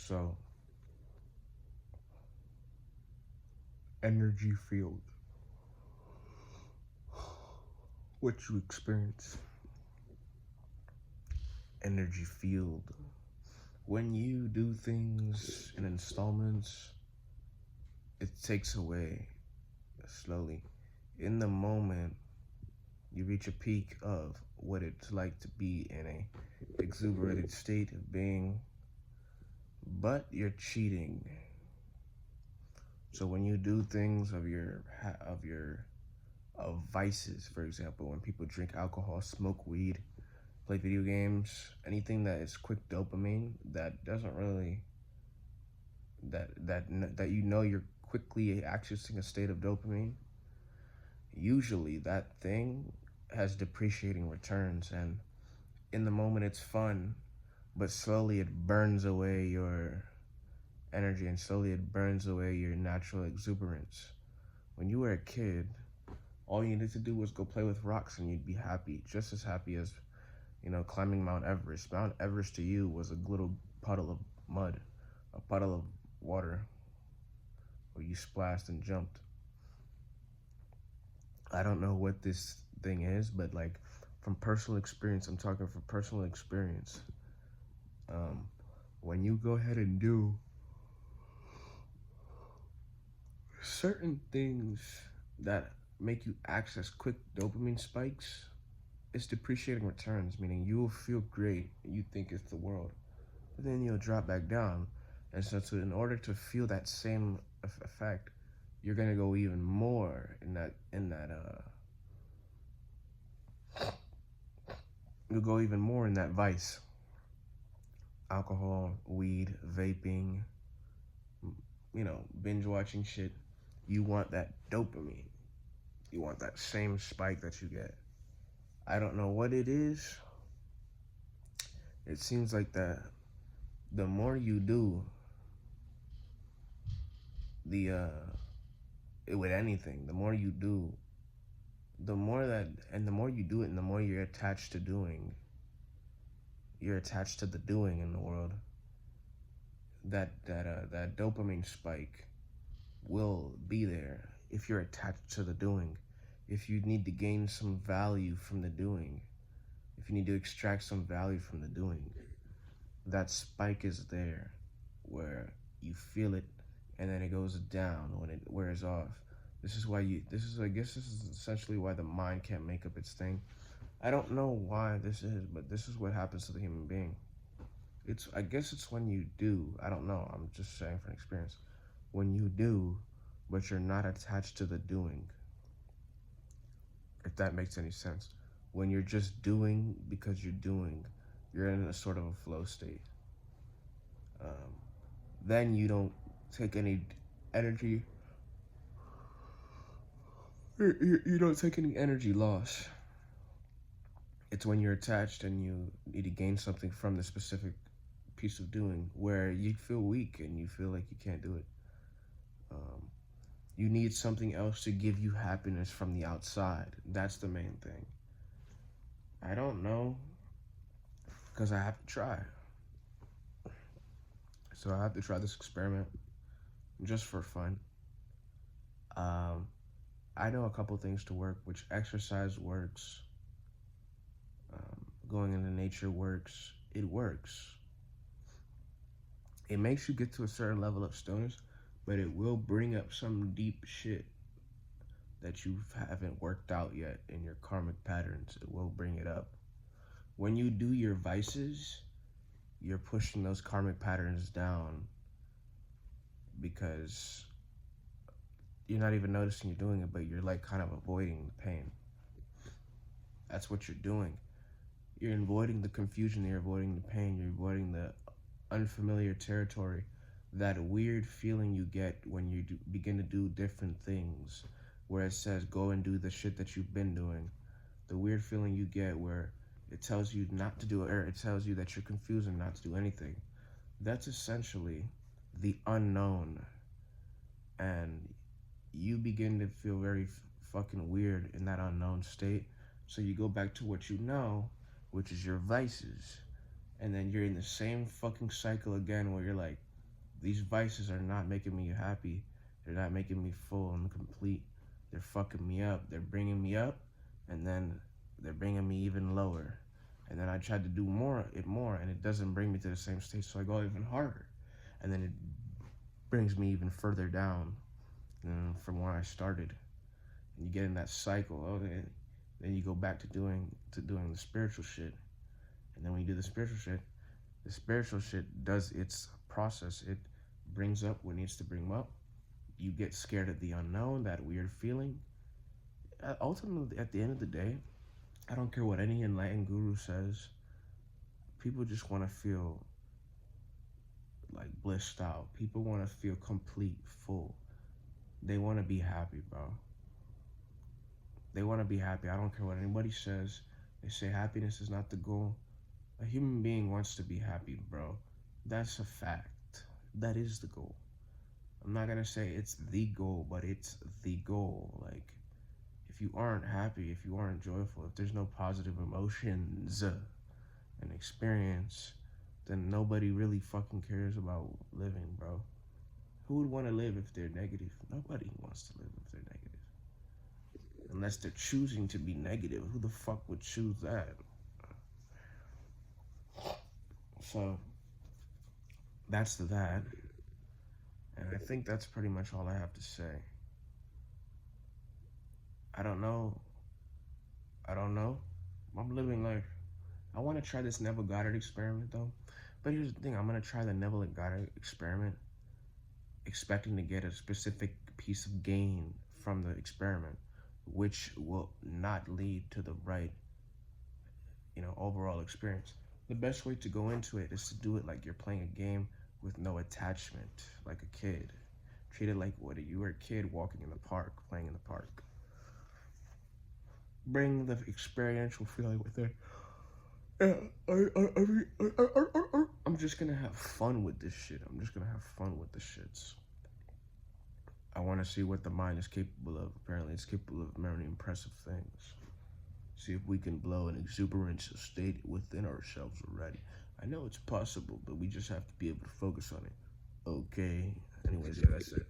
So, energy field. What you experience. Energy field. When you do things in installments, it takes away slowly. In the moment, you reach a peak of what it's like to be in a exuberated state of being, but you're cheating. So when you do things of vices, for example, when people drink alcohol, smoke weed, play video games, anything that is quick dopamine that doesn't really that you're quickly accessing a state of dopamine, usually that thing has depreciating returns, and in the moment it's fun, but slowly it burns away your energy and slowly it burns away your natural exuberance. When you were a kid, all you needed to do was go play with rocks and you'd be happy, just as happy as, climbing Mount Everest. Mount Everest to you was a little puddle of mud, a puddle of water where you splashed and jumped. I don't know what this thing is, but like from personal experience, I'm talking from personal experience. When you go ahead and do certain things that make you access quick dopamine spikes, it's depreciating returns, meaning you will feel great, you think it's the world, but then you'll drop back down. And so in order to feel that same effect, you're gonna go even more you'll go even more in that vice. Alcohol, weed, vaping, binge watching shit. You want that dopamine. You want that same spike that you get. I don't know what it is. It seems like that the more you do with anything, the more you do, the more you do it and the more you're attached to doing, you're attached to the doing in the world, that dopamine spike will be there if you're attached to the doing. If you need to gain some value from the doing, if you need to extract some value from the doing, that spike is there where you feel it and then it goes down when it wears off. I guess this is essentially why the mind can't make up its thing. I don't know why this is, but this is what happens to the human being. I guess it's when you do, I don't know, I'm just saying from experience. When you do, but you're not attached to the doing. If that makes any sense. When you're just doing because you're doing, you're in a sort of a flow state. Then you don't take any energy. You don't take any energy loss. It's when you're attached and you need to gain something from the specific piece of doing where you feel weak and you feel like you can't do it. You need something else to give you happiness from the outside. That's the main thing. I don't know, because I have to try. So I have to try this experiment just for fun. I know a couple things to work, which exercise works. Going into nature works. It works. It makes you get to a certain level of stillness, but it will bring up some deep shit that you haven't worked out yet in your karmic patterns. It will bring it up. When you do your vices, you're pushing those karmic patterns down because you're not even noticing you're doing it, but you're like kind of avoiding the pain. That's what you're doing. You're avoiding the confusion, you're avoiding the pain, you're avoiding the unfamiliar territory, that weird feeling you get when you begin to do different things, where it says go and do the shit that you've been doing. The weird feeling you get where it tells you not to do it, or it tells you that you're confused and not to do anything. That's essentially the unknown. And you begin to feel very fucking weird in that unknown state. So you go back to what you know, which is your vices. And then you're in the same fucking cycle again where you're like, These vices are not making me happy. They're not making me full and complete. They're fucking me up. They're bringing me up, and then they're bringing me even lower. And then I tried to do more, and it doesn't bring me to the same state, so I go even harder. And then it brings me even further down from where I started. And you get in that cycle. Then you go back to doing the spiritual shit. And then when you do the spiritual shit does its process. It brings up what needs to bring up. You get scared of the unknown, that weird feeling. Ultimately, at the end of the day, I don't care what any enlightened guru says. People just want to feel like blissed out. People want to feel complete, full. They want to be happy, bro. They want to be happy. I don't care what anybody says. They say happiness is not the goal. A human being wants to be happy, bro. That's a fact. That is the goal. I'm not going to say it's the goal, but it's the goal. Like, if you aren't happy, if you aren't joyful, if there's no positive emotions and experience, then nobody really fucking cares about living, bro. Who would want to live if they're negative? Nobody wants to live if they're negative. Unless they're choosing to be negative. Who the fuck would choose that? So, that's that. And I think that's pretty much all I have to say. I don't know. I'm living life. I want to try this Neville Goddard experiment, though. But here's the thing. I'm going to try the Neville Goddard experiment expecting to get a specific piece of gain from the experiment, which will not lead to the right, overall experience. The best way to go into it is to do it like you're playing a game with no attachment, like a kid. Treat it like what you were a kid walking in the park, playing in the park. Bring the experiential feeling with it. I'm just gonna have fun with this shit. I want to see what the mind is capable of. Apparently, it's capable of many impressive things. See if we can blow an exuberant state within ourselves already. I know it's possible, but we just have to be able to focus on it. Okay. Anyways, yeah, that's it.